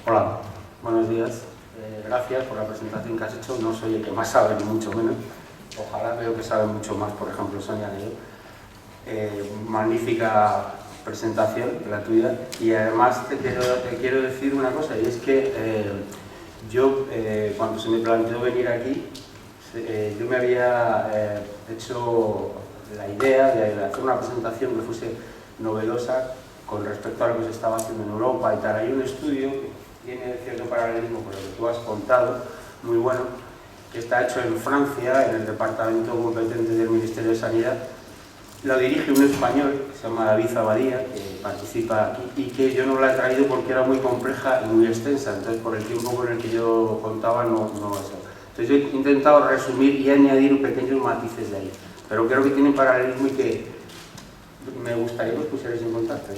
Hola, buenos días. Gracias por la presentación que has hecho. No soy el que más sabe, ni mucho menos. Ojalá veo que sabe mucho más, por ejemplo, Sonia que yo. Magnífica presentación la tuya. Y además te quiero decir una cosa, y es que yo, cuando se me planteó venir aquí, yo me había hecho la idea de hacer una presentación que fuese novedosa con respecto a lo que se estaba haciendo en Europa y tal. Hay un estudio que tiene cierto paralelismo con lo que tú has contado, muy bueno, que está hecho en Francia, en el departamento competente del Ministerio de Sanidad. Lo dirige un español que se llama David Abadía, que participa aquí y que yo no la he traído porque era muy compleja y muy extensa, entonces por el tiempo con el que yo contaba no eso. Entonces yo he intentado resumir y añadir pequeños matices de ahí, pero creo que tienen paralelismo y que me gustaría que os pusierais en contacto.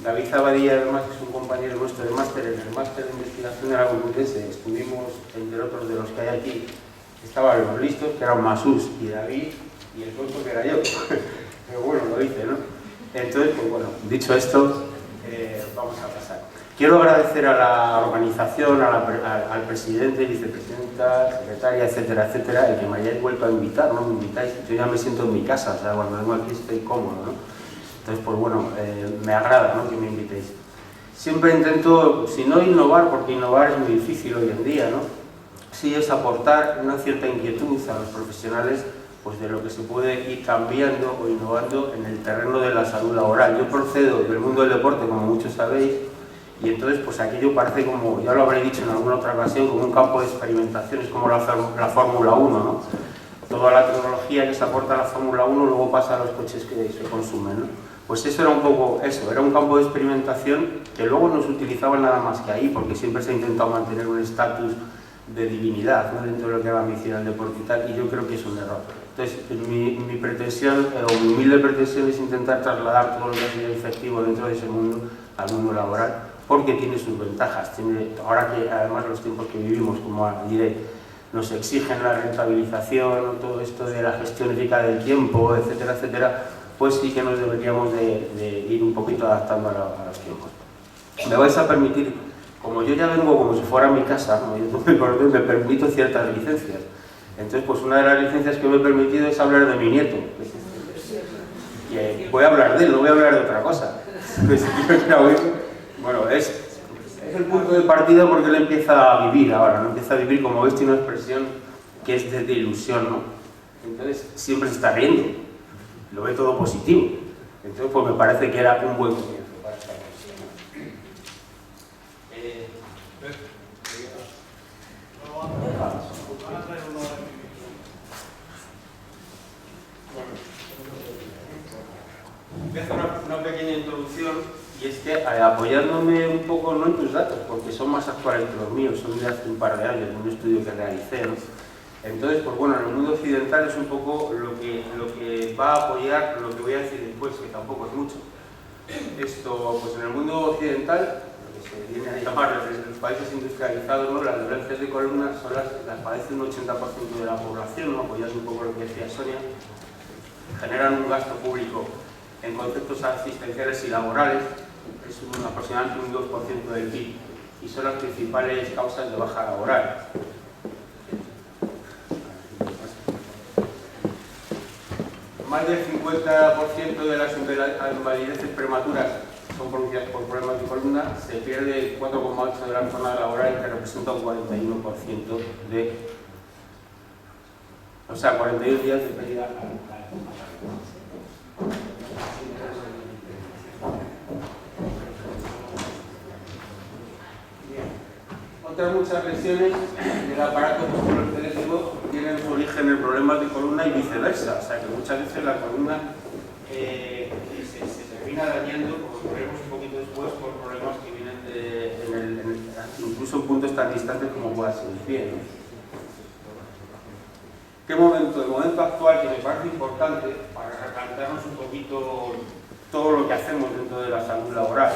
David Abadía, además, es un compañero nuestro de máster, en el máster de investigación de la Complutense. Estuvimos, entre otros de los que hay aquí, estaban los listos, que eran Masús y David, y el tonto que era yo. Pero bueno, lo hice, ¿no? Entonces, pues bueno, dicho esto, vamos a pasar. Quiero agradecer a la organización, al presidente, vicepresidenta, secretaria, etcétera, etcétera, el que me hayáis vuelto a invitar, ¿no? Me invitáis, yo ya me siento en mi casa, o sea, cuando vengo aquí estoy cómodo, ¿no? Entonces, pues bueno, me agrada, ¿no?, que me invitéis. Siempre intento, si no innovar, porque innovar es muy difícil hoy en día, ¿no?, sí es aportar una cierta inquietud a los profesionales, pues de lo que se puede ir cambiando o innovando en el terreno de la salud laboral. Yo procedo del mundo del deporte, como muchos sabéis, y entonces pues aquello parece como, ya lo habré dicho en alguna otra ocasión, como un campo de experimentación, es como la Fórmula 1, ¿no? Toda la tecnología que se aporta a la Fórmula 1 luego pasa a los coches que se consumen, ¿no? Pues eso era un poco eso, era un campo de experimentación que luego no se utilizaba nada más que ahí, porque siempre se ha intentado mantener un estatus de divinidad, ¿no?, dentro de lo que va a ambicionar el deporte y tal, y yo creo que es un error. Entonces, mi pretensión, o mi humilde pretensión, es intentar trasladar todo lo que ha sido efectivo dentro de ese mundo al mundo laboral, porque tiene sus ventajas. Ahora que además los tiempos que vivimos, como diré, nos exigen la rentabilización, todo esto de la gestión eficaz del tiempo, etcétera, etcétera, pues sí que nos deberíamos de ir un poquito adaptando a los tiempos. Me vais a permitir, como yo ya vengo como si fuera mi casa, ¿no?, me permito ciertas licencias. Entonces, pues una de las licencias que me he permitido es hablar de mi nieto. Voy a hablar de él, no voy a hablar de otra cosa. Bueno, es el punto de partida porque él empieza a vivir ahora, ¿no? Empieza a vivir, como veis, tiene una expresión que es de ilusión, ¿no? Entonces, siempre se está riendo, lo ve todo positivo. Entonces, pues me parece que era un buen comienzo para esta cosa. Voy a hacer una pequeña introducción, y es que apoyándome un poco, no en tus datos, porque son más actuales que los míos, son de hace un par de años, de un estudio que realicé, ¿no? Entonces, pues bueno, en el mundo occidental es un poco lo que va a apoyar lo que voy a decir después, que tampoco es mucho. Esto, pues en el mundo occidental, lo que se viene a llamar los países industrializados, ¿no?, las dolencias de columna las padece un 80% de la población, ¿no?, apoyando un poco lo que decía Sonia, generan un gasto público en conceptos asistenciales y laborales, es aproximadamente un 2% del PIB, y son las principales causas de baja laboral. Más del 50% de las invalideces prematuras son producidas por problemas de columna, se pierde 4,8% de la jornada laboral, que representa un 41% de... O sea, 41 días de pérdida. Otras muchas lesiones del aparato musculoesquelético tienen su origen en problemas de columna y viceversa, o sea que muchas veces la columna se termina dañando, como veremos un poquito después, por problemas que vienen incluso en puntos tan distantes como pueda ser el pie, ¿no? ¿Qué momento? El momento actual, que me parece importante para replantearnos un poquito todo lo que hacemos dentro de la salud laboral.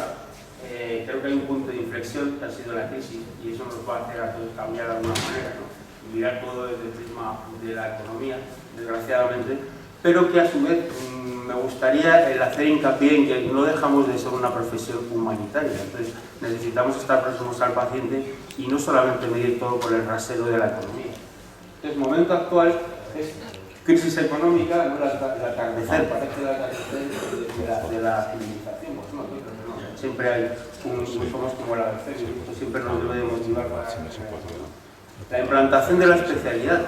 Creo que hay un punto de inflexión que ha sido la crisis, y eso nos va a hacer a todos cambiar de alguna manera, ¿no?, y mirar todo desde el prisma de la economía, desgraciadamente, pero que a su vez me gustaría el hacer hincapié en que no dejamos de ser una profesión humanitaria, entonces necesitamos estar próximos al paciente y no solamente medir todo por el rasero de la economía. Entonces, el momento actual es crisis económica, ¿no? El atardecer, parece el atardecer de la civilización, pues no, siempre hay somos como el ABC, esto siempre nos debe de motivar para la implantación de la especialidad.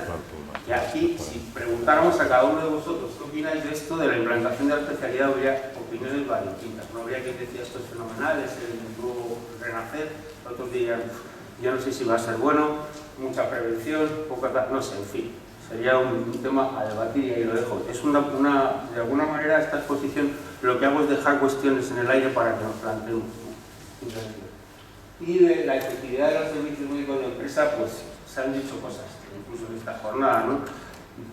Y aquí, si preguntáramos a cada uno de vosotros qué opináis de esto, de la implantación de la especialidad, habría opiniones distintas. No habría quien decía esto es fenomenal, es el nuevo renacer, otros dirían yo no sé si va a ser bueno, mucha prevención, poca, no sé, en fin. Sería un tema a debatir y ahí lo dejo. Es de alguna manera esta exposición lo que hago es dejar cuestiones en el aire para que nos planteemos. Y de la efectividad de los servicios médicos de empresa, pues se han dicho cosas, incluso en esta jornada, ¿no?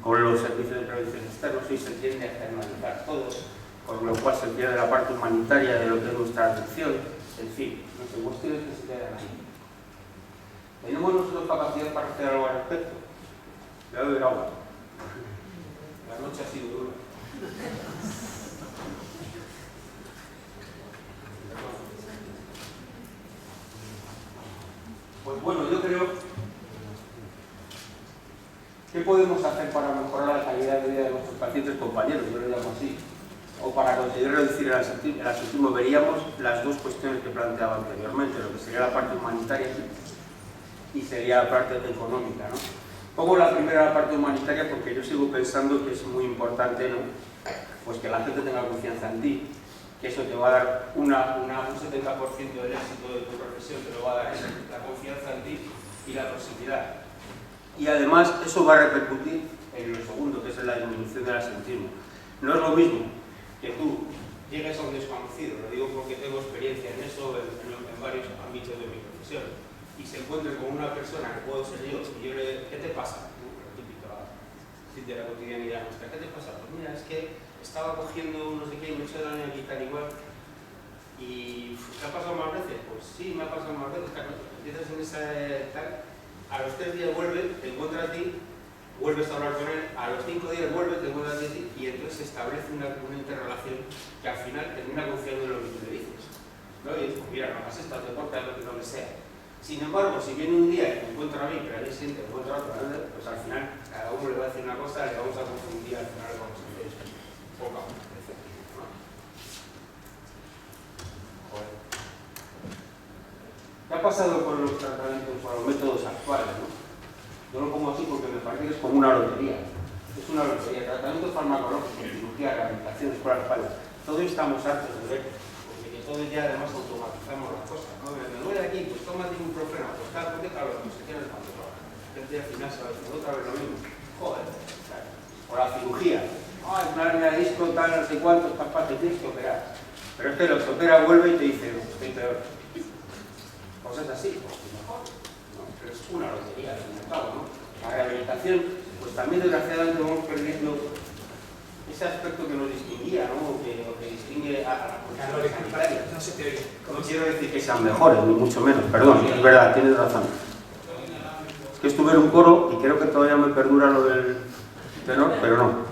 Con los servicios de prevención externos hoy se tiende a externalizar todos, con lo cual se pierde la parte humanitaria de lo que es nuestra atención, en fin, no sé, cuestiones que se quedan ahí. ¿Tenemos nosotros capacidad para hacer algo al respecto? Voy a beber agua. La noche ha sido dura. Pues bueno, yo creo... ¿Qué podemos hacer para mejorar la calidad de vida de nuestros pacientes compañeros? Yo lo llamo así. O para conseguir reducir el absentismo. Veríamos las dos cuestiones que planteaba anteriormente, lo que sería la parte humanitaria y sería la parte económica, ¿no? Pongo la primera parte humanitaria porque yo sigo pensando que es muy importante, ¿no? Pues que la gente tenga confianza en ti, que eso te va a dar un 70% del éxito de tu profesión, te lo va a dar la confianza en ti y la proximidad. Y además eso va a repercutir en lo segundo, que es en la disminución del absentismo. No es lo mismo que tú llegues a un desconocido, lo digo porque tengo experiencia en eso en varios ámbitos de mi profesión, y se encuentre con una persona que puedo ser yo, y yo le ¿qué te pasa? Típica de la cotidianidad nuestra, ¿qué te pasa? Pues mira, es que estaba cogiendo no sé qué y me he hecho daño aquí tal igual. ¿Y te ha pasado más veces? Pues sí, me ha pasado más veces. Empiezas en esa tal, a los 3 días vuelve, te encuentra a ti, vuelves a hablar con él, a los 5 días vuelve, te encuentra a ti y entonces se establece una interrelación que al final termina confiando en lo que tú le dices. ¿No? Y dices, mira, no hagas esto, te corta lo que sea. Sin embargo, si viene un día y me encuentra a mí, pero al día siguiente me encuentra a otro, pues al final cada uno le va a decir una cosa, le vamos a confundir, al final le vamos a hacer eso. Poca efectivo, ¿no? Joder. ¿Qué ha pasado con los tratamientos, con los métodos actuales, ¿no? Yo lo pongo así porque me parece que es como una lotería. Es una lotería. Tratamientos farmacológicos, cirugía, rehabilitación, escuela de espalda. Todos estamos hartos de ver, porque que todos ya además automatizamos las cosas, ¿no? Me duele aquí, pues tómate un ibuprofeno, pues tal, porque claro, pues se tiene el pantalón. El día al final se va a decir otra vez lo mismo. Joder, claro. O la cirugía. Ay, una hernia de disco, tal, no sé cuántos, capaz de tienes que operar. Pero es que los opera, vuelve y te dice, estoy peor. Pues es así, pues mejor. No, pero es una lotería, al fin y al cabo, ¿no? La rehabilitación, pues también desgraciadamente vamos perdiendo ese aspecto que nos distinguía, ¿no? O que distingue a la profesión sanitaria. No quiero decir que sean mejores, ni mucho menos, perdón, es verdad, tienes razón. Es que estuve en un coro y creo que todavía me perdura lo del tenor, pero no.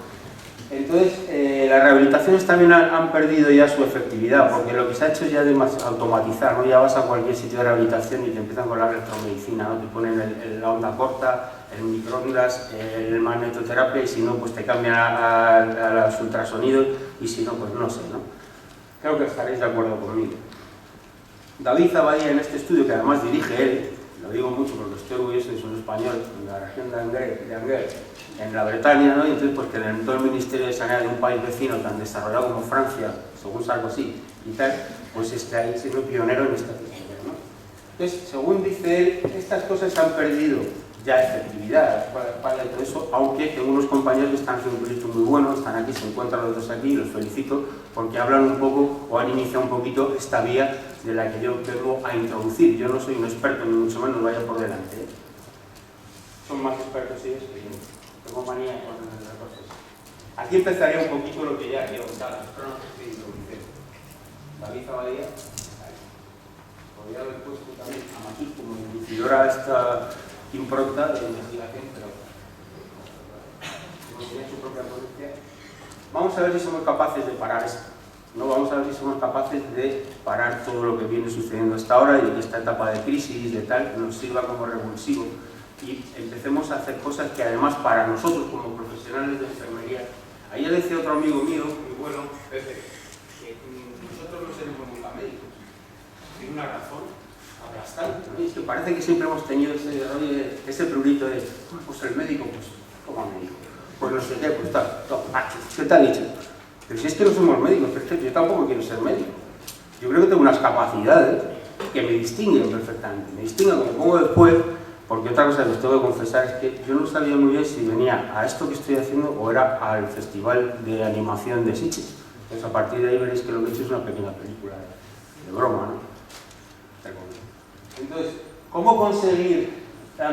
Entonces, las rehabilitaciones también han perdido ya su efectividad, porque lo que se ha hecho ya es automatizar, ¿no? Ya vas a cualquier sitio de rehabilitación y te empiezan con la electromedicina, ¿no? Te ponen la onda corta, el microondas, el magnetoterapia y si no, pues te cambian a los ultrasonidos y si no, pues no sé, ¿no? Creo que estaréis de acuerdo conmigo. David Zabadía, en este estudio, que además dirige él, lo digo mucho porque estoy orgulloso de ser español, en la región de Angers, en la Bretaña, ¿no? Y entonces, pues que en todo el Ministerio de Sanidad de un país vecino tan desarrollado como Francia, según Sarkozy y tal, pues está ahí siendo pionero en esta cuestión, ¿no? Entonces, según dice él, estas cosas han perdido ya efectividad, y todo eso, aunque tengo unos compañeros que están haciendo un proyecto muy bueno, están aquí, se encuentran los dos aquí, y los felicito porque hablan un poco o han iniciado un poquito esta vía de la que yo vengo a introducir. Yo no soy un experto, ni mucho menos vaya por delante, ¿eh? Son más expertos ellos que yo. Tengo manía con las cosas. Aquí empezaría un poquito lo que ya quiero contar, pero no estoy introduciendo. David Zabadía, podría haber puesto también a Matus como introducidora a esta impronta de investigación, pero como tiene su propia ponencia, vamos a ver si somos capaces de parar esto. ¿No? Vamos a ver si somos capaces de parar todo lo que viene sucediendo hasta ahora y que esta etapa de crisis, de tal, nos sirva como revulsivo y empecemos a hacer cosas que además para nosotros como profesionales de enfermería, ayer decía otro amigo mío, muy bueno, Pepe, que nosotros no seremos nunca médicos. Tiene una razón aplastante, ¿no? Y es que parece que siempre hemos tenido ese prurito de, pues el médico, pues, ¿cómo médico? Pues no sé qué, pues tal, ¿qué te ha dicho? Pero si es que no somos médicos, pero es que yo tampoco quiero ser médico. Yo creo que tengo unas capacidades que me distinguen perfectamente. Me distinguen, como pongo después, porque otra cosa que os tengo que confesar es que yo no sabía muy bien si venía a esto que estoy haciendo o era al festival de animación de Sitges. Entonces a partir de ahí veréis que lo que he hecho es una pequeña película de broma, ¿no? Entonces, ¿cómo conseguir la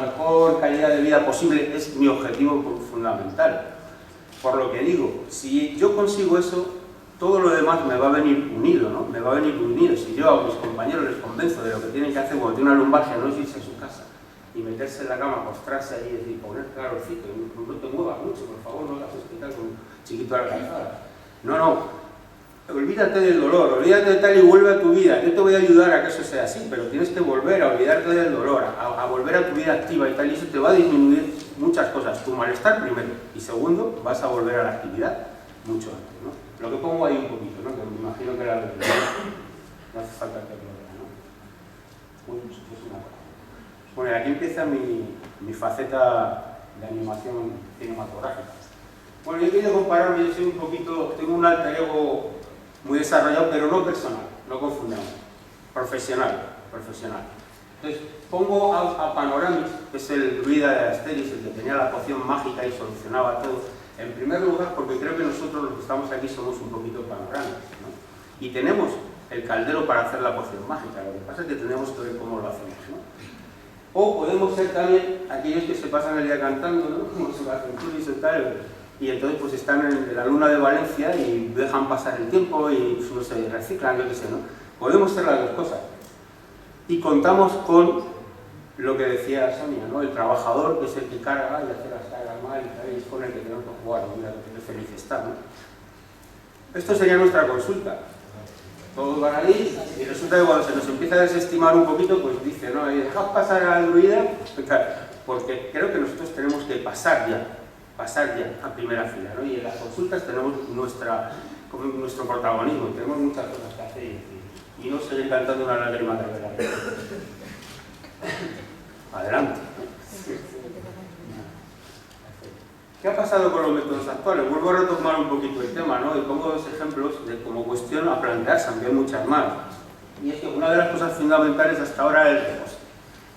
mejor calidad de vida posible? Es mi objetivo fundamental. Por lo que digo, si yo consigo eso, todo lo demás me va a venir unido, ¿no? Me va a venir unido. Si yo a mis compañeros les convenzo de lo que tienen que hacer cuando tienen una lumbalgia, no es irse a su casa y meterse en la cama, postrarse ahí y decir, poner calorcito, no te muevas mucho, por favor, no hagas hospital con un chiquito a la calzada. No. Olvídate del dolor, olvídate de tal y vuelve a tu vida. Yo te voy a ayudar a que eso sea así, pero tienes que volver a olvidarte del dolor, a volver a tu vida activa y tal, y eso te va a disminuir muchas cosas. Tu malestar primero, y segundo, vas a volver a la actividad mucho antes, ¿no? Lo que pongo ahí un poquito, ¿no? Que me imagino que la no hace falta que lo vea, ¿no? Es una cosa. Bueno, aquí empieza mi faceta de animación cinematográfica. Bueno, yo he querido compararme, yo soy un poquito, tengo un alter ego muy desarrollado, pero no personal, no confundamos, profesional. Entonces, pongo a Panoramis, que es el druida de Asterix, el que tenía la poción mágica y solucionaba todo, en primer lugar porque creo que nosotros los que estamos aquí somos un poquito panorámicos, ¿no? Y tenemos el caldero para hacer la poción mágica, lo que pasa es que tenemos que ver cómo lo hacemos, ¿no? O podemos ser también aquellos que se pasan el día cantando, ¿no? Como se va a hacer y tal, y entonces pues están en la luna de Valencia y dejan pasar el tiempo y no sé, reciclan, yo qué sé, ¿no? Podemos ser las dos cosas. Y contamos con lo que decía Sonia, ¿no? El trabajador que es el que carga y hace las cargas mal y es con el que tenemos que jugar, mira qué feliz está, ¿no? Esto sería nuestra consulta. Todos van ahí y resulta que cuando se nos empieza a desestimar un poquito, pues dice, ¿no? Dejad pasar a la druida, porque creo que nosotros tenemos que pasar ya a primera fila, ¿no? Y en las consultas tenemos nuestro protagonismo, tenemos muchas cosas que hacer y no seguir cantando una lágrima de verdad. Adelante. ¿Qué ha pasado con los métodos actuales? Vuelvo a retomar un poquito el tema, ¿no? Y pongo dos ejemplos de como cuestión a plantearse, aunque hay muchas más. Y es que una de las cosas fundamentales hasta ahora es el reposo,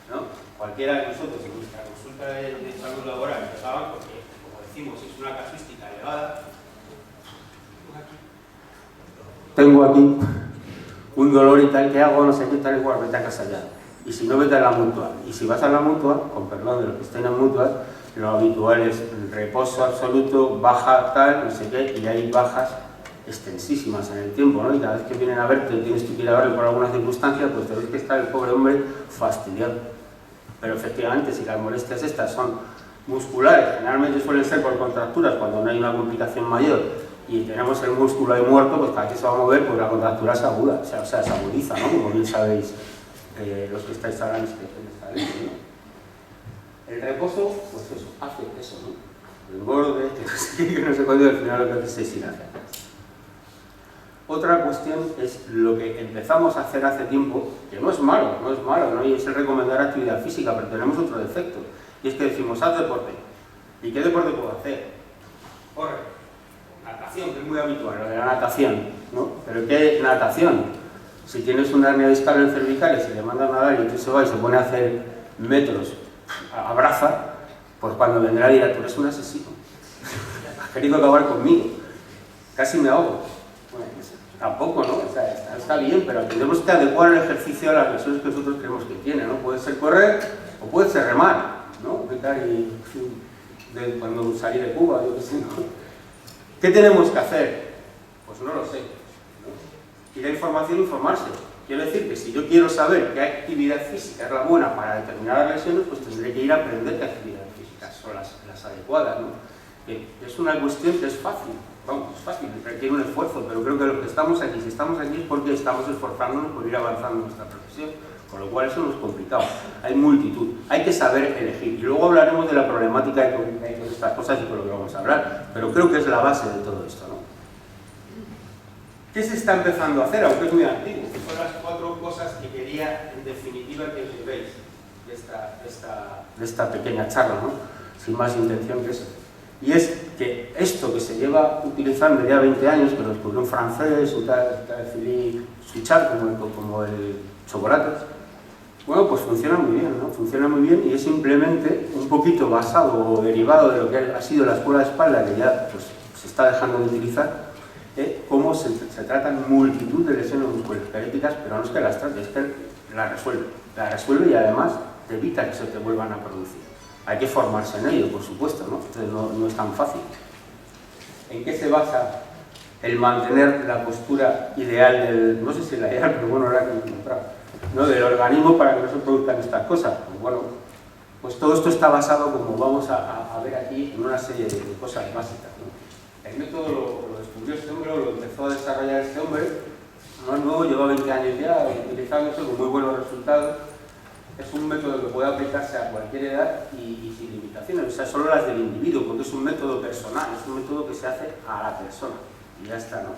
¿no? Cualquiera de nosotros en nuestra consulta de salud laboral empezaba porque, como decimos, es una casuística elevada. Tengo aquí un dolor y tal, ¿qué hago? No sé qué tal, igual, vete a casa ya. Y si no, vete a la mutua. Y si vas a la mutua, con perdón de los que estén en mutuas, lo habitual es reposo absoluto, baja tal, no sé qué, y hay bajas extensísimas en el tiempo, ¿no? Y cada vez que vienen a verte o tienes que ir a verle por alguna circunstancia, pues te ves que está el pobre hombre fastidiado. Pero efectivamente, si las molestias estas son musculares, generalmente suelen ser por contracturas cuando no hay una complicación mayor, y tenemos el músculo ahí muerto, pues cada vez que se va a mover, pues la contractura se aguda, o sea, se agudiza, ¿no? Como bien sabéis los que estáis ahora en esta ley, ¿no? El reposo, pues eso, hace eso, ¿no? El engorde, que no sé cuándo, al final lo que hace es ir hacia atrás. Otra cuestión es lo que empezamos a hacer hace tiempo, que no es malo, ¿no? Y es el recomendar actividad física, pero tenemos otro defecto, y es que decimos, haz deporte. ¿Y qué deporte puedo hacer? Corre. Natación, que es muy habitual, lo de la natación, ¿no? ¿Pero qué natación? Si tienes una hernia discal en cervicales y le mandas a nadar y tú se va y se pone a hacer metros a braza, pues cuando vendrá dirá, tú eres un asesino, has querido acabar conmigo, casi me ahogo. Bueno, tampoco, ¿no? O sea, está bien, pero tenemos que adecuar el ejercicio a las lesiones que nosotros creemos que tiene, ¿no? Puede ser correr o puede ser remar, ¿no? Cuando salí de Cuba, yo qué sé, ¿no? ¿Qué tenemos que hacer? Pues no lo sé, ¿no? Y la información, informarse. Quiero decir que si yo quiero saber qué actividad física es la buena para determinadas lesiones, pues tendré que ir a aprender qué actividades físicas son las adecuadas, ¿no? que es una cuestión que es fácil, vamos, es fácil, requiere un esfuerzo, pero creo que los que estamos aquí, si estamos aquí es porque estamos esforzándonos por ir avanzando en nuestra profesión, con lo cual eso no es complicado, hay multitud, hay que saber elegir, y luego hablaremos de la problemática de todas estas cosas y con lo que vamos a hablar, pero creo que es la base de todo esto, ¿no? ¿Qué se está empezando a hacer? Aunque es muy antiguo, que son las 4 cosas que quería, en definitiva, que os llevéis de esta pequeña charla, ¿no? Sin más intención que eso. Y es que esto que se lleva utilizando ya 20 años, que lo descubrió un francés, un tal Philippe Suchard, como el chocolate, bueno, pues funciona muy bien, ¿no? Funciona muy bien y es simplemente un poquito basado o derivado de lo que ha sido la escuela de espalda, que ya pues, se está dejando de utilizar, cómo se tratan multitud de lesiones musculoesqueléticas, pero no es que las trate, es que la resuelve y además te evita que se te vuelvan a producir. Hay que formarse en ello, por supuesto, ¿no? Entonces no es tan fácil. ¿En qué se basa el mantener la postura ideal del, no sé si la ideal, pero bueno, ahora que he encontrado, ¿no? Del organismo para que no se produzcan estas cosas? Pues bueno, pues todo esto está basado, como vamos a ver aquí, en una serie de cosas básicas, ¿no? El método lo descubrió este hombre, lo empezó a desarrollar este hombre, no es nuevo, lleva 20 años ya utilizándose con muy buenos resultados. Es un método que puede aplicarse a cualquier edad y sin limitaciones, o sea, solo las del individuo, porque es un método personal, es un método que se hace a la persona, y ya está, ¿no?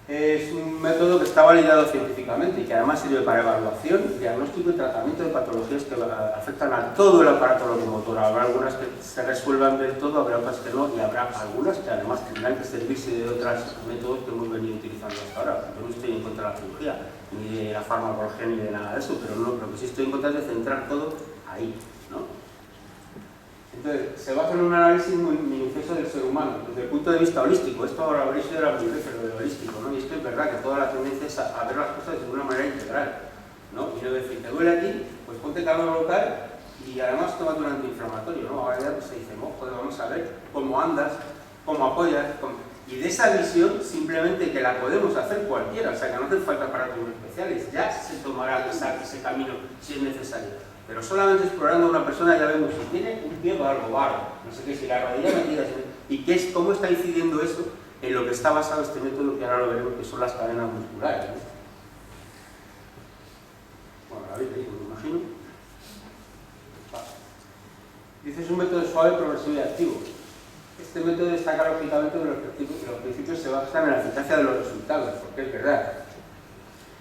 Es un método que está validado científicamente y que además sirve para evaluación, diagnóstico y tratamiento de patologías que afectan a todo el aparato locomotor. Habrá algunas que se resuelvan del todo, habrá otras que no, y habrá algunas que además tendrán que servirse de otros métodos que hemos venido utilizando hasta ahora. Yo no estoy en contra de la cirugía, ni de la farmacología, ni de nada de eso, pero no, lo que sí estoy en contra es de centrar todo ahí, ¿no? Entonces, se basa en un análisis muy minucioso del ser humano, desde el punto de vista holístico. Esto ahora habréis oído la primera vez, pero de holístico, ¿no? Y esto es verdad, que toda la tendencia es a ver las cosas de una manera integral, ¿no? Y no decir, te duele aquí, pues ponte calor local y además tómate un antiinflamatorio, ¿no? Ahora ya pues, se dice, joder, vamos a ver cómo andas, cómo apoyas, y de esa visión simplemente que la podemos hacer cualquiera, o sea, que no hace falta aparatos especiales, ya se tomará ese camino si es necesario. Pero solamente explorando a una persona ya vemos si tiene un pie algo barro, no sé qué, si la rodilla metida, y cómo está incidiendo eso en lo que está basado este método, que ahora lo veremos, que son las cadenas musculares, ¿no? Bueno, la veis ahí, me imagino. Dice, es un método suave, progresivo y activo. Este método destaca lógicamente que los principios se basan en la eficacia de los resultados, porque es verdad.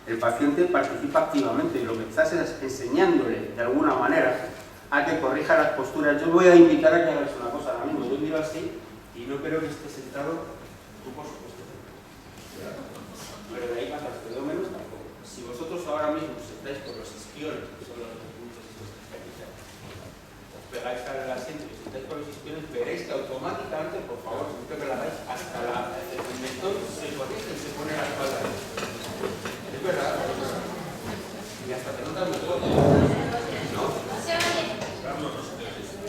El paciente participa activamente y lo que estás es enseñándole de alguna manera a que corrija las posturas. Yo voy a invitar a que hagáis una cosa ahora mismo. Yo miro así y no creo que esté sentado, tú por supuesto. Pero de ahí para atrás, menos tampoco. Si vosotros ahora mismo os sentáis por los isquiones, que son los puntos os pegáis al asiento y os sentáis por los isquiones, veréis que automáticamente, por favor, si que la hagáis, hasta el mentón se corrige y se pone a la espalda. Es verdad, y hasta te notas mejor, ¿no?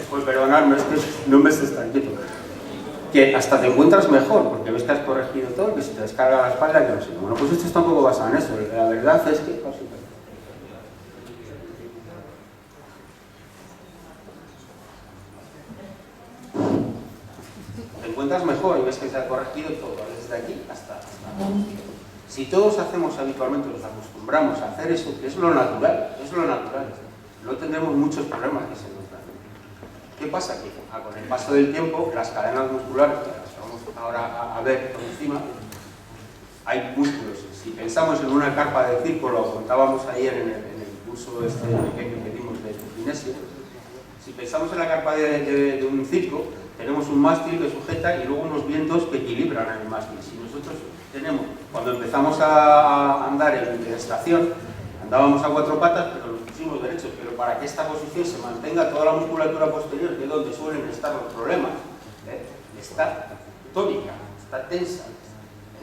Pues perdonadme, es que no me se está quieto. Que hasta te encuentras mejor, porque ves que has corregido todo, que se te descarga la espalda, que no sé. Bueno, pues esto está un poco basado en eso. La verdad es que... te encuentras mejor y ves que se ha corregido todo, desde aquí hasta Si todos hacemos habitualmente, nos acostumbramos a hacer eso, que es lo natural, no tendremos muchos problemas que se nos hacen. ¿Qué pasa? Que con el paso del tiempo, las cadenas musculares, que las vamos ahora a ver por encima, hay músculos. Si pensamos en una carpa de circo, lo contábamos ayer en el curso este pequeño que dimos de kinesio, si pensamos en la carpa de un circo, tenemos un mástil que sujeta y luego unos vientos que equilibran el mástil. Si nosotros tenemos, cuando empezamos a andar en estación, andábamos a 4 patas, pero nos pusimos derechos, pero para que esta posición se mantenga toda la musculatura posterior, que es donde suelen estar los problemas, está tónica, está tensa.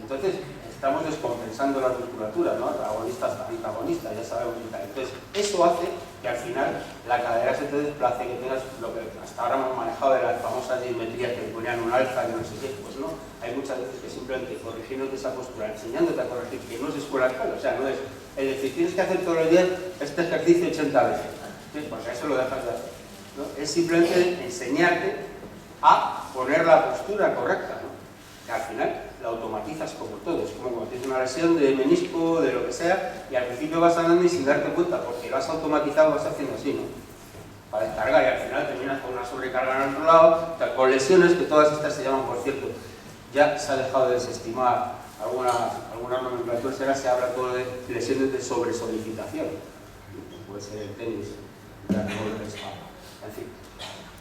Entonces, estamos descompensando la musculatura, ¿no? Agonistas, antagonistas, ya sabemos y tal. Entonces, eso hace que al final la cadera se te desplace, que tengas lo que hasta ahora hemos manejado de las famosas dismetrías que ponían un alza, que no sé qué, pues no. Hay muchas veces que simplemente corrigiéndote esa postura, enseñándote a corregir, que no es escuela tal, o sea, no es decir, tienes que hacer todos los días este ejercicio 80 veces, ¿sí? Porque eso lo dejas de hacer, ¿no? Es simplemente enseñarte a poner la postura correcta, ¿no? Que al final la automatizas como todo, es como cuando tienes una lesión de menisco, de lo que sea, y al principio vas andando y sin darte cuenta, porque lo has automatizado, vas haciendo así, ¿no? Para descargar, y al final terminas con una sobrecarga en otro lado, o sea, con lesiones, que todas estas se llaman, por cierto, ya se ha dejado de desestimar algunas nomenclaturas, ahora se habla todo de lesiones de sobresolicitación, puede ser el tenis,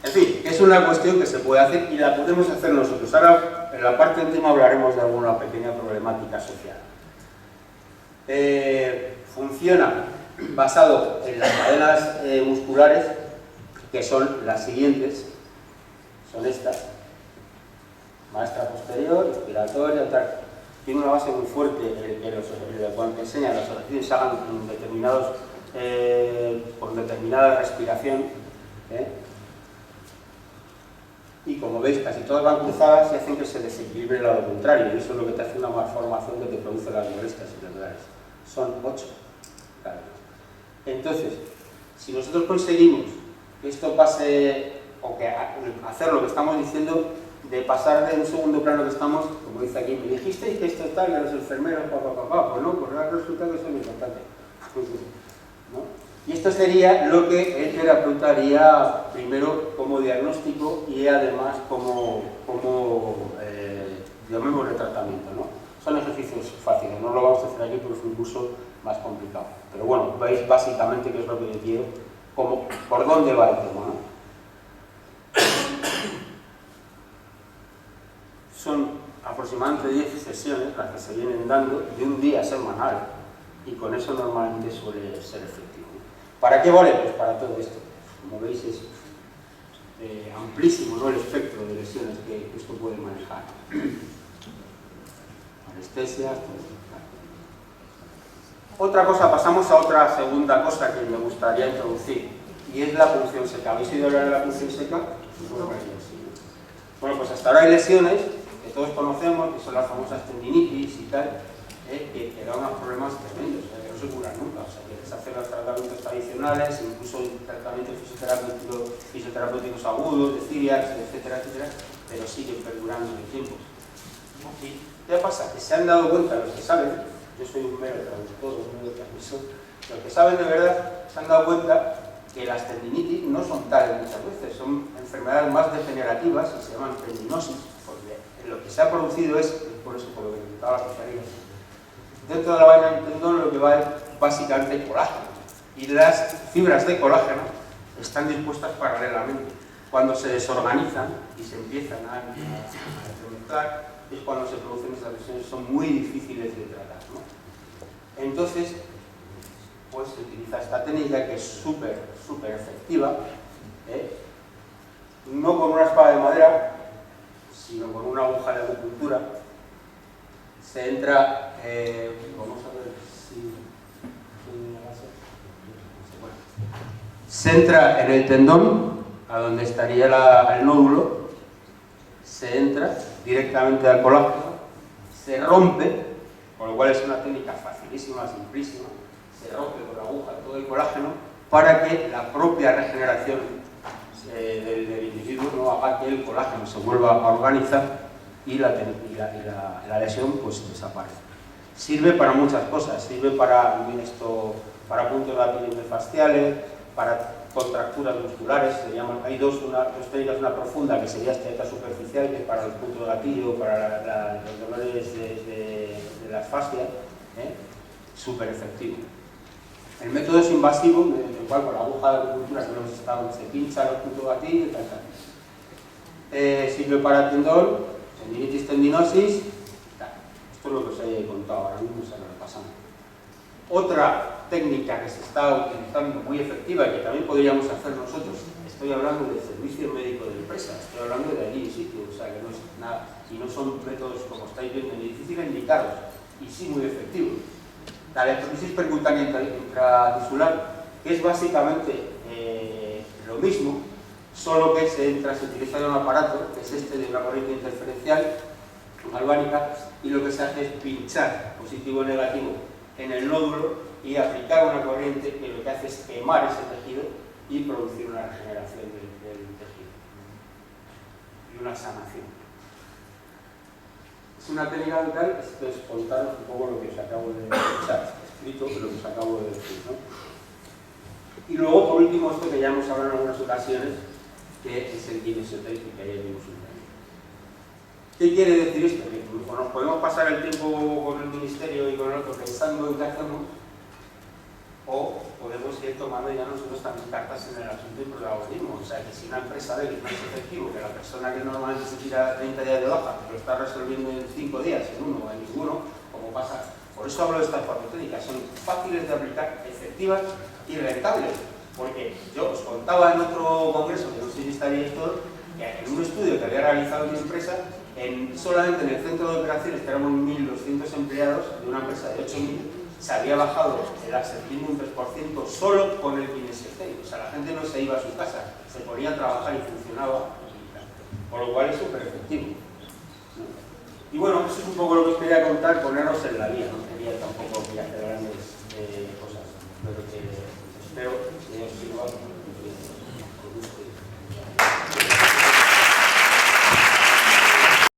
en fin, es una cuestión que se puede hacer y la podemos hacer nosotros. Ahora, en la parte del tema hablaremos de alguna pequeña problemática social. Funciona basado en las cadenas musculares, que son las siguientes, son estas: maestra posterior, respiratoria, tal. Tiene una base muy fuerte cuando te enseña las ejercicios se hagan con determinada respiración, y como veis casi todas van cruzadas y hacen que se desequilibre el lado contrario, y eso es lo que te hace una malformación que te produce las molestias irregulares. Son 8 cadenas. Entonces, si nosotros conseguimos que esto pase, o que hacer lo que estamos diciendo, de pasar de un segundo plano que estamos, como dice aquí, me dijisteis que esto está, que los enfermeros, pues no, pues ahora resulta que eso es muy importante. ¿No? Y esto sería lo que el terapeuta haría primero como diagnóstico y además como llamémosle tratamiento, ¿no? Son ejercicios fáciles, no lo vamos a hacer aquí porque es un curso más complicado. Pero bueno, veis básicamente qué es lo que yo quiero, por dónde va el tema, ¿no? Son aproximadamente 10 sesiones las que se vienen dando de un día semanal y con eso normalmente suele ser efectivo. ¿Para qué vale? Pues para todo esto. Como veis es amplísimo, ¿no?, el espectro de lesiones que esto puede manejar. Anestesias, todo esto. Otra cosa, pasamos a otra segunda cosa que me gustaría introducir, y es la punción seca. ¿Habéis oído hablar de la punción seca? Bueno, pues hasta ahora hay lesiones que todos conocemos, que son las famosas tendinitis y tal, que dan unos problemas tremendos, que no se curan nunca. O sea, que se hacen los tratamientos tradicionales, incluso tratamientos fisioterapéuticos agudos, de ciliax, etcétera, etcétera, pero siguen perdurando en el tiempo. ¿Y qué pasa? Que se han dado cuenta los que saben, yo soy un mero traductor, un mero transmisor, los que saben de verdad se han dado cuenta que las tendinitis no son tales muchas veces, son enfermedades más degenerativas y se llaman tendinosis, porque lo que se ha producido es por eso, por lo que comentaba la especialidad. Dentro de la vaina del tendón lo que va es básicamente colágeno, y las fibras de colágeno están dispuestas paralelamente. Cuando se desorganizan y se empiezan a entremezclar es cuando se producen esas lesiones, son muy difíciles de tratar, ¿no? Entonces, pues se utiliza esta técnica que es súper efectiva, no con una espada de madera, sino con una aguja de acupuntura. Se entra, vamos a ver si se entra en el tendón, a donde estaría el nódulo, se entra directamente al colágeno, se rompe, con lo cual es una técnica facilísima, simplísima, se rompe con la aguja todo el colágeno para que la propia regeneración del individuo no haga que el colágeno se vuelva a organizar y la lesión pues desaparece. Sirve para muchas cosas, sirve para puntos laterofaciales, para contracturas musculares, se llaman, hay dos técnicas, una profunda que sería esta superficial, que es para los puntos de gatillo, para los dolores de las fascias, súper efectivo. El método es invasivo, en el cual con la aguja de acupuntura se pincha los puntos de gatillo y tal. Sirve para tendón, tendinitis, tendinosis, tal. Esto es lo que os he contado ahora mismo, se lo repasamos. Otra técnica que se está utilizando muy efectiva y que también podríamos hacer nosotros, estoy hablando del servicio médico de empresa, estoy hablando de allí in situ, o sea que no es nada, y no son métodos, como estáis viendo, ni difíciles ni caros, y sí muy efectivos. La electrolisis percutánea intratisular, que es básicamente lo mismo, solo que se utiliza un aparato, que es este de una corriente interferencial galvánica, y lo que se hace es pinchar positivo o negativo en el nódulo y aplicar una corriente que lo que hace es quemar ese tejido y producir una regeneración del tejido. y una sanación. Es una técnica mental, esto es contaros un poco lo que os acabo de escrito, lo que os acabo de decir, ¿no? Y luego, por último, esto que ya hemos hablado en algunas ocasiones, que es el kinesioterapia, que ayer vimos un tema. ¿Qué quiere decir esto? Que nos podemos pasar el tiempo con el ministerio y con el otro pensando en qué hacemos, o podemos ir tomando ya nosotros también cartas en el asunto y protagonismo. O sea, que si una empresa ve que no es efectivo, que la persona que normalmente se tira 30 días de baja lo está resolviendo en 5 días, en uno o en ninguno, como pasa. Por eso hablo de estas 4 técnicas, son fáciles de aplicar, efectivas y rentables. Porque yo os contaba en otro congreso, que no sé si estaríais todos, que en un estudio que había realizado mi empresa, solamente en el centro de operaciones, que éramos 1.200 empleados de una empresa de 8.000, se había bajado el absentismo un 3% solo con el kinesioterapia. O sea, la gente no se iba a su casa, se ponía a trabajar y funcionaba. Por lo cual es súper efectivo, ¿no? Y bueno, eso es un poco lo que os quería contar, ponernos en la vía. No quería tampoco hacer grandes cosas, pero que espero que os sirva.